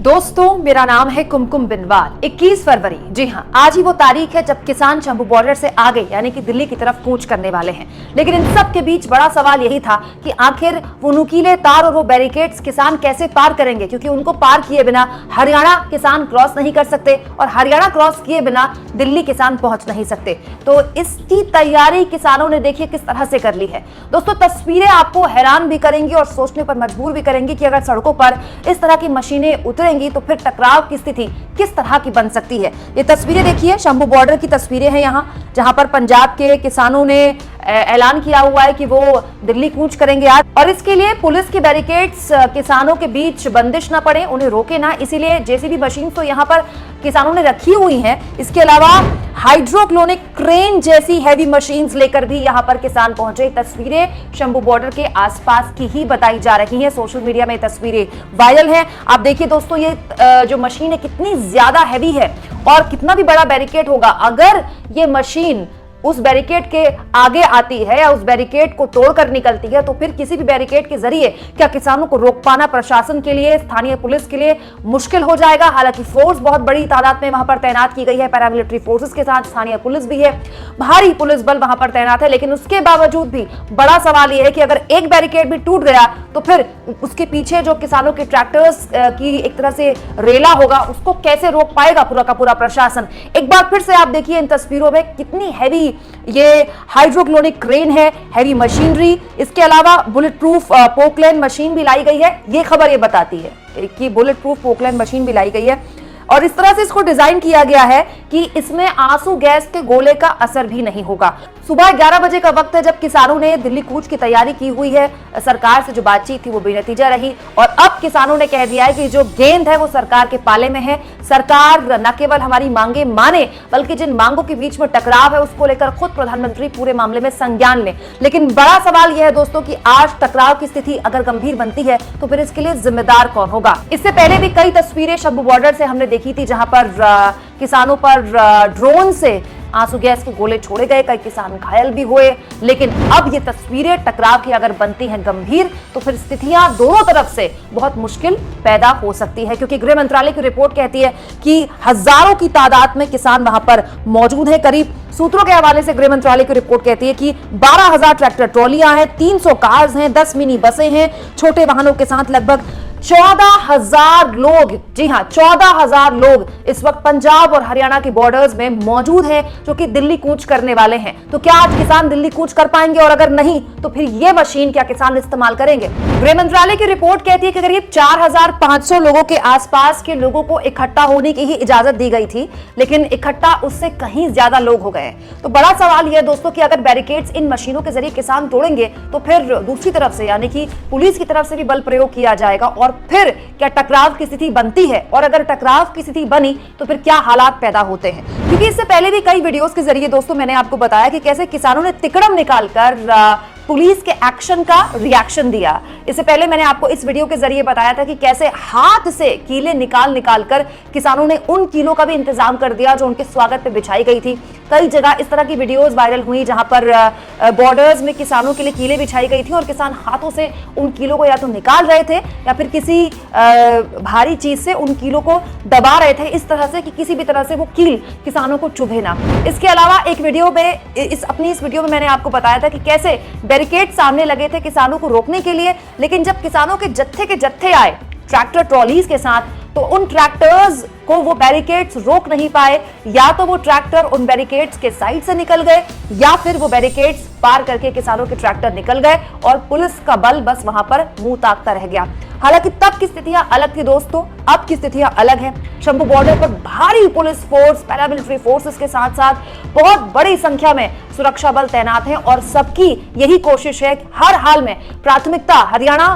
दोस्तों, मेरा नाम है कुमकुम बिनवाल। 21 फरवरी, जी हाँ, आज ही वो तारीख है जब किसान शंभू बॉर्डर से आगे यानी कि दिल्ली की तरफ कूच करने वाले हैं। लेकिन इन सब के बीच बड़ा सवाल यही था कि आखिर वो नुकीले तार और वो बैरिकेड्स किसान कैसे पार करेंगे, क्योंकि उनको पार किए बिना हरियाणा किसान क्रॉस नहीं कर सकते और हरियाणा क्रॉस किए बिना दिल्ली किसान पहुंच नहीं सकते। तो इसकी तैयारी किसानों ने देखिए किस तरह से कर ली है। दोस्तों, तस्वीरें आपको हैरान भी करेंगी और सोचने पर मजबूर भी करेंगी कि अगर सड़कों पर इस तरह की मशीनें उतरेंगी तो फिर टकराव की स्थिति किस तरह की बन सकती है। ये तस्वीरें देखिए, शंभू बॉर्डर की तस्वीरें हैं यहाँ, जहां पर पंजाब के किसानों ने ऐलान किया हुआ है कि वो दिल्ली कूच करेंगे आज, और इसके लिए पुलिस के बैरिकेड्स किसानों के बीच बंदिश ना पड़े, उन्हें रोके ना, इसीलिए जेसीबी मशीन तो यहाँ पर किसानों ने रखी हुई हैं। इसके अलावा हाइड्रोक्लोनिक क्रेन जैसी हैवी मशीन्स लेकर भी यहाँ पर किसान पहुंचे। तस्वीरें शंभू बॉर्डर के आसपास की ही बताई जा रही हैं, सोशल मीडिया में तस्वीरें वायरल हैं। आप देखिए दोस्तों, ये जो मशीन है कितनी ज्यादा हैवी है और कितना भी बड़ा बैरिकेड होगा, अगर ये मशीन उस बैरिकेड के आगे आती है या उस बैरिकेड को तोड़कर निकलती है तो फिर किसी भी बैरिकेड के जरिए क्या किसानों को रोक पाना प्रशासन के लिए, स्थानीय पुलिस के लिए मुश्किल हो जाएगा। हालांकि फोर्स बहुत बड़ी तादाद में वहां पर तैनात की गई है, पैरामिलिट्री फोर्सेस के साथ स्थानीय पुलिस भी है, भारी पुलिस बल वहां पर तैनात है। लेकिन उसके बावजूद भी बड़ा सवाल यह है कि अगर एक बैरिकेड भी टूट गया तो फिर उसके पीछे जो किसानों के ट्रैक्टर्स की एक तरह से रेला होगा, उसको कैसे रोक पाएगा पूरा का पूरा प्रशासन। एक बार फिर से आप देखिए इन तस्वीरों में कितनी हैवी ये हाइड्रोक्लोनिक क्रेन है, हैवी मशीनरी। इसके अलावा बुलेट प्रूफ पोकलैंड मशीन भी लाई गई है। ये खबर ये बताती है कि बुलेट प्रूफ पोकलैंड मशीन भी लाई गई है और इस तरह से इसको डिजाइन किया गया है कि इसमें आंसू गैस के गोले का असर भी नहीं होगा। सुबह 11 बजे का वक्त है जब किसानों ने दिल्ली कूच की तैयारी की हुई है। सरकार से जो बातचीत थी वो बेनतीजा रही और अब किसानों ने कह दिया है कि जो गेंद है वो सरकार के पाले में है। सरकार न केवल हमारी मांगे माने बल्कि जिन मांगों के बीच में टकराव है उसको लेकर खुद प्रधानमंत्री पूरे मामले में संज्ञान लें। लेकिन बड़ा सवाल यह है दोस्तों कि आज टकराव की स्थिति अगर गंभीर बनती है तो फिर इसके लिए जिम्मेदार कौन होगा। इससे पहले भी कई तस्वीरें शंभू बॉर्डर से हमने देखी थी जहां पर किसानों पर ड्रोन से आंसू गैस के गोले छोड़े गए, कई किसान घायल भी हुए। लेकिन अब ये तस्वीरें टकराव की अगर बनती हैं गंभीर तो फिर स्थितियां दोनों तरफ से बहुत मुश्किल पैदा हो सकती है, क्योंकि गृह मंत्रालय की रिपोर्ट कहती है कि हजारों की तादाद में किसान वहां पर मौजूद हैं। करीब सूत्रों के हवाले से गृह मंत्रालय की रिपोर्ट कहती है कि 12,000 ट्रैक्टर ट्रॉलियां हैं, 300 कार्स हैं, 10 मिनी बसें हैं, छोटे वाहनों के साथ लगभग 14,000 लोग, जी हां 14,000 लोग इस वक्त पंजाब और हरियाणा के बॉर्डर्स में मौजूद हैं जो कि दिल्ली कूच करने वाले हैं। तो क्या आज किसान दिल्ली कूच कर पाएंगे और अगर नहीं तो फिर ये मशीन क्या किसान इस्तेमाल करेंगे? गृह मंत्रालय की रिपोर्ट कहती है कि करीब 4,500 लोगों के आसपास के लोगों को इकट्ठा होने की ही इजाजत दी गई थी, लेकिन इकट्ठा उससे कहीं ज्यादा लोग हो गए। तो बड़ा सवाल यह है दोस्तों कि अगर बैरिकेड्स इन मशीनों के जरिए किसान तोड़ेंगे तो फिर दूसरी तरफ से यानी कि पुलिस की तरफ से भी बल प्रयोग किया जाएगा और फिर क्या टकराव की स्थिति बनती है, और अगर टकराव की स्थिति बनी तो फिर क्या हालात पैदा होते हैं। क्योंकि इससे पहले भी कई वीडियोस के जरिए दोस्तों मैंने आपको बताया कि कैसे किसानों ने तिकड़म निकालकर पुलिस के एक्शन का रिएक्शन दिया। इससे पहले मैंने आपको इस वीडियो के जरिए बताया था कि कैसे हाथ से कीले निकाल कर किसानों ने उन कीलों का भी इंतजाम कर दिया जो उनके स्वागत पे बिछाई गई थी। कई जगह इस तरह की वीडियोस वायरल हुई जहां पर बॉर्डर्स में किसानों के लिए कीले बिछाई गई थी और किसान हाथों से उन कीलों को या तो निकाल रहे थे या फिर किसी भारी चीज से उन कीलों को दबा रहे थे, इस तरह से कि किसी भी तरह से वो कील किसानों को चुभे ना। इसके अलावा एक वीडियो में इस वीडियो में मैंने आपको बताया था कि कैसे बैरिकेड सामने लगे थे किसानों को रोकने के लिए, लेकिन जब किसानों के जत्थे आए ट्रैक्टर ट्रॉलीज के साथ तो उन ट्रैक्टर्स को वो बैरिकेड्स रोक नहीं पाए। या तो वो ट्रैक्टर उन बैरिकेड्स के साइड से निकल गए या फिर वो बैरिकेड्स पार करके किसानों के ट्रैक्टर निकल गए और पुलिस का बल बस वहां पर मुंह ताकता रह गया। हालांकि तब की स्थितियां अलग थी दोस्तों, अब की स्थितियां अलग हैं। शंभू बॉर्डर पर भारी पुलिस फोर्स, पैरामिलिट्री फोर्सेस के साथ साथ बहुत बड़ी संख्या में सुरक्षा बल तैनात हैं और सबकी यही कोशिश है कि हर हाल में प्राथमिकता हरियाणा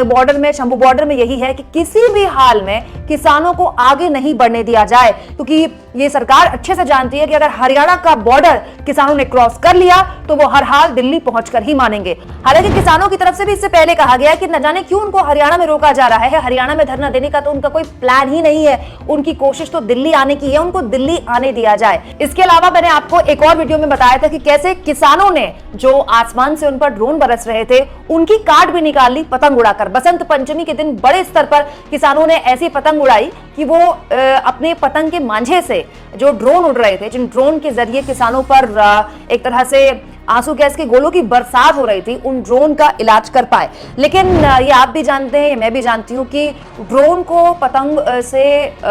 बॉर्डर में, शंभू बॉर्डर में यही है कि किसी भी हाल में किसानों को आगे नहीं बढ़ने दिया जाए, क्योंकि ये सरकार अच्छे से जानती है कि अगर हरियाणा का बॉर्डर किसानों ने क्रॉस कर लिया तो वो हर हाल दिल्ली पहुंचकर ही मानेंगे। हालांकि किसानों की तरफ से भी इससे पहले कहा गया कि न जाने क्यों उनको हरियाणा में रोका जा रहा है। हरियाणा में धरना देने का तो उनका कोई प्लान ही नहीं है, उनकी कोशिश तो दिल्ली आने की है, उनको दिल्ली आने दिया जाए। इसके अलावा मैंने आपको एक और वीडियो में बताया था कि कैसे किसानों ने जो आसमान से उन पर ड्रोन बरस रहे थे उनकी काट भी निकाल ली पतंग उड़ाकर। बसंत पंचमी के दिन बड़े स्तर पर किसानों ने ऐसी पतंग उड़ाई कि वो अपने पतंग के मांझे से जो ड्रोन उड़ रहे थे, जिन ड्रोन के जरिए किसानों पर एक तरह से आंसू गैस के गोलों की बरसात हो रही थी, उन ड्रोन का इलाज कर पाए। लेकिन ये आप भी जानते हैं, मैं भी जानती हूं कि ड्रोन को पतंग से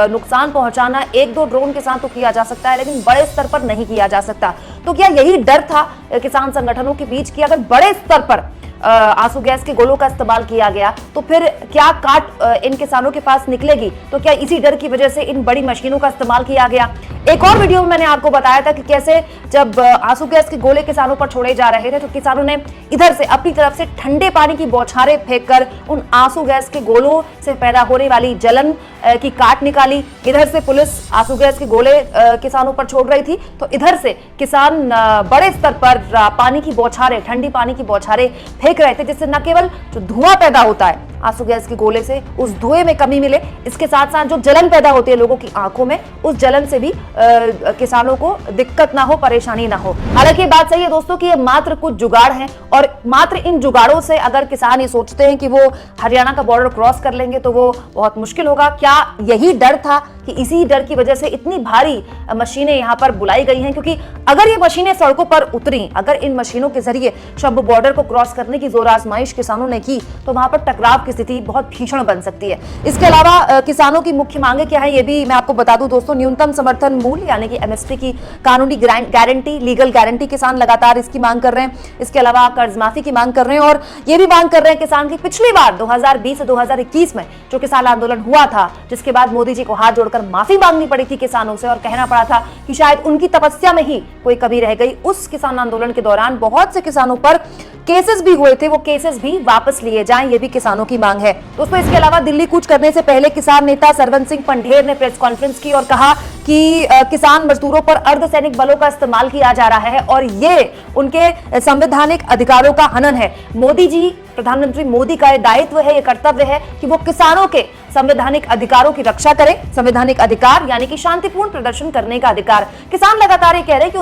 नुकसान पहुंचाना एक दो ड्रोन के साथ तो किया जा सकता है, लेकिन बड़े स्तर पर नहीं किया जा सकता। तो क्या यही डर था किसान संगठनों के बीच कि अगर बड़े स्तर पर आंसू गैस के गोलों का इस्तेमाल किया गया तो फिर क्या काट इन किसानों के पास निकलेगी? तो क्या इसी डर की वजह से इन बड़ी मशीनों का इस्तेमाल किया गया? एक और वीडियो में मैंने आपको बताया था कि कैसे जब आंसू गैस के गोले किसानों पर छोड़े जा रहे थे तो किसानों ने इधर से अपनी तरफ से ठंडे पानी की बौछारें फेंककर उन आंसू गैस के गोलों से पैदा होने वाली जलन की काट निकाली। इधर से पुलिस आंसू गैस के गोले किसानों पर छोड़ रही थी, तो इधर से किसान बड़े स्तर पर पानी की बौछारें, ठंडी पानी की बौछारें फेंक रहे थे, जिससे न केवल जो धुआं पैदा होता है आंसू गैस के गोले से, उस धुएं में कमी मिले, इसके साथ साथ जो जलन पैदा होती है लोगों की आंखों में, उस जलन से भी किसानों को दिक्कत ना हो, परेशानी ना हो। हालांकि बात सही है दोस्तों कि ये मात्र कुछ जुगाड़ हैं और मात्र इन जुगाड़ों से अगर किसान ये सोचते हैं कि वो हरियाणा का बॉर्डर क्रॉस कर लेंगे तो वो बहुत मुश्किल होगा। क्या यही डर था कि इसी डर की वजह से इतनी भारी मशीनें यहाँ पर बुलाई गई हैं? क्योंकि अगर ये मशीनें सड़कों पर उतरी, अगर इन मशीनों के जरिए शंभू बॉर्डर को क्रॉस करने की जोर आजमाइश किसानों ने की तो वहां पर टकराव की स्थिति बहुत भीषण बन सकती है। इसके अलावा किसानों की मुख्य मांगे क्या है ये भी मैं आपको बता दूं दोस्तों। न्यूनतम समर्थन मूल्य यानी कि एमएसपी की कानूनी गारंटी, लीगल गारंटी किसान लगातार इसकी मांग कर रहे हैं। इसके अलावा कर्ज माफी की मांग कर रहे हैं और ये भी मांग कर रहे हैं किसान की पिछली बार 2020 से 2021 में जो किसान आंदोलन हुआ था, जिसके बाद मोदी जी को हाथ जोड़कर माफी मांगनी पड़ी थी किसानों से और कहना पड़ा था कि शायद उनकी तपस्या में ही कोई कमी रह गई। उस किसान आंदोलन के दौरान बहुत से किसानों पर केसेस भी हुए थे, वो केसेस भी वापस लिए जाएं, ये भी किसानों की मांग है दोस्तों। इसके अलावा दिल्ली कूच करने से पहले किसान नेता सरवन सिंह पंढेर ने प्रेस कॉन्फ्रेंस की और कहा कि किसान मजदूरों पर अर्धसैनिक बलों का इस्तेमाल किया जा रहा है और ये उनके संवैधानिक अधिकारों का हनन है। मोदी जी, प्रधानमंत्री मोदी का ये दायित्व है, ये कर्तव्य है कि वो किसानों के संवैधानिक अधिकारों की रक्षा करें। संवैधानिक अधिकार यानी कि शांतिपूर्ण प्रदर्शन करने का अधिकार। किसान लगातार ये कह रहे हैं कि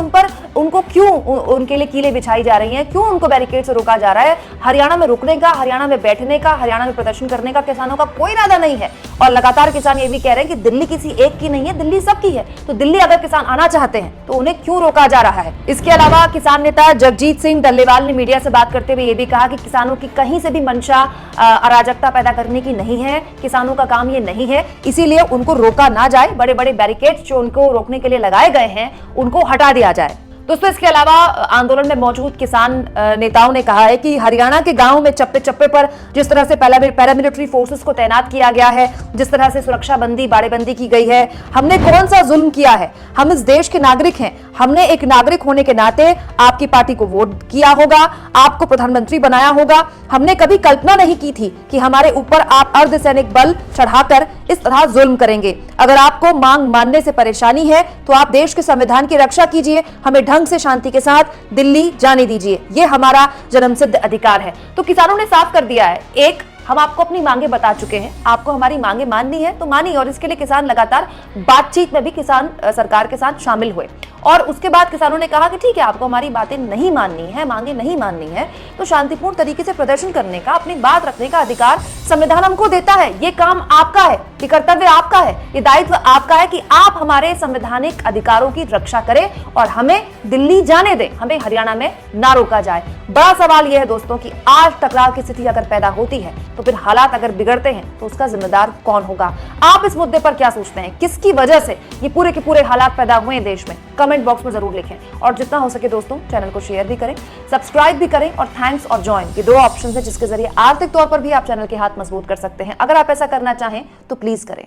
उनको क्यों उनके लिए कीलें बिछाई जा रही हैं, क्यों उनको बैरिकेड से रोका जा रहा है। हरियाणा में रुकने का, हरियाणा में बैठने का, हरियाणा में प्रदर्शन करने का किसानों का कोई इरादा नहीं है। और लगातार किसान ये भी कह रहे हैं कि दिल्ली किसी एक की नहीं है, दिल्ली सबकी है। तो दिल्ली अगर किसान आना चाहते हैं तो उन्हें क्यों रोका जा रहा है? इसके अलावा किसान नेता जगजीत सिंह डल्लेवाल ने मीडिया से बात करते हुए ये भी कहा कि किसानों की कहीं से भी मंशा अराजकता पैदा करने की नहीं है, किसानों का काम ये नहीं है, इसीलिए उनको रोका ना जाए। बड़े बड़े बैरिकेड्स जो उनको रोकने के लिए लगाए गए हैं उनको हटा दिया जाए। दोस्तों इसके अलावा आंदोलन में मौजूद किसान नेताओं ने कहा है कि हरियाणा के गांवों में चप्पे चप्पे पर जिस तरह से पैरामिलिट्री फोर्सेस को तैनात किया गया है, जिस तरह से सुरक्षा बंदी, बाड़ेबंदी की गई है, हमने कौन सा जुल्म किया है? हम इस देश के नागरिक हैं, हमने एक नागरिक होने के नाते आपकी पार्टी को वोट किया होगा, आपको प्रधानमंत्री बनाया होगा। हमने कभी कल्पना नहीं की थी कि हमारे ऊपर आप अर्धसैनिक बल चढ़ाकर इस तरह जुल्म करेंगे। अगर आपको मांग मानने से परेशानी है तो आप देश के संविधान की रक्षा कीजिए, हमें ढंग से शांति के साथ दिल्ली जाने दीजिए, ये हमारा जन्मसिद्ध अधिकार है। तो किसानों ने साफ कर दिया है, एक हम आपको अपनी मांगे बता चुके हैं, आपको हमारी मांगे माननी है तो मानी, और इसके लिए किसान लगातार बातचीत में भी किसान सरकार के साथ शामिल हुए। और उसके बाद किसानों ने कहा कि ठीक है, आपको हमारी बातें नहीं माननी है, मांगे नहीं माननी है, तो शांतिपूर्ण तरीके से प्रदर्शन करने का, अपनी बात रखने का अधिकार संविधान हमको देता है। ये काम आपका है, ये कर्तव्य आपका है, ये दायित्व आपका है कि आप हमारे संवैधानिक अधिकारों की रक्षा करें और हमें दिल्ली जाने दें, हमें हरियाणा में ना रोका जाए। बड़ा सवाल यह है दोस्तों कि आज टकराव की स्थिति अगर पैदा होती है तो फिर हालात अगर बिगड़ते हैं तो उसका जिम्मेदार कौन होगा? आप इस मुद्दे पर क्या सोचते हैं? किसकी वजह से ये पूरे के पूरे हालात पैदा हुए हैं देश में? कमेंट बॉक्स में जरूर लिखें और जितना हो सके दोस्तों चैनल को शेयर भी करें, सब्सक्राइब भी करें और थैंक्स और ज्वाइन, ये 2 ऑप्शन है जिसके जरिए आर्थिक तौर पर भी आप चैनल के हाथ मजबूत कर सकते हैं। अगर आप ऐसा करना चाहें तो प्लीज करें।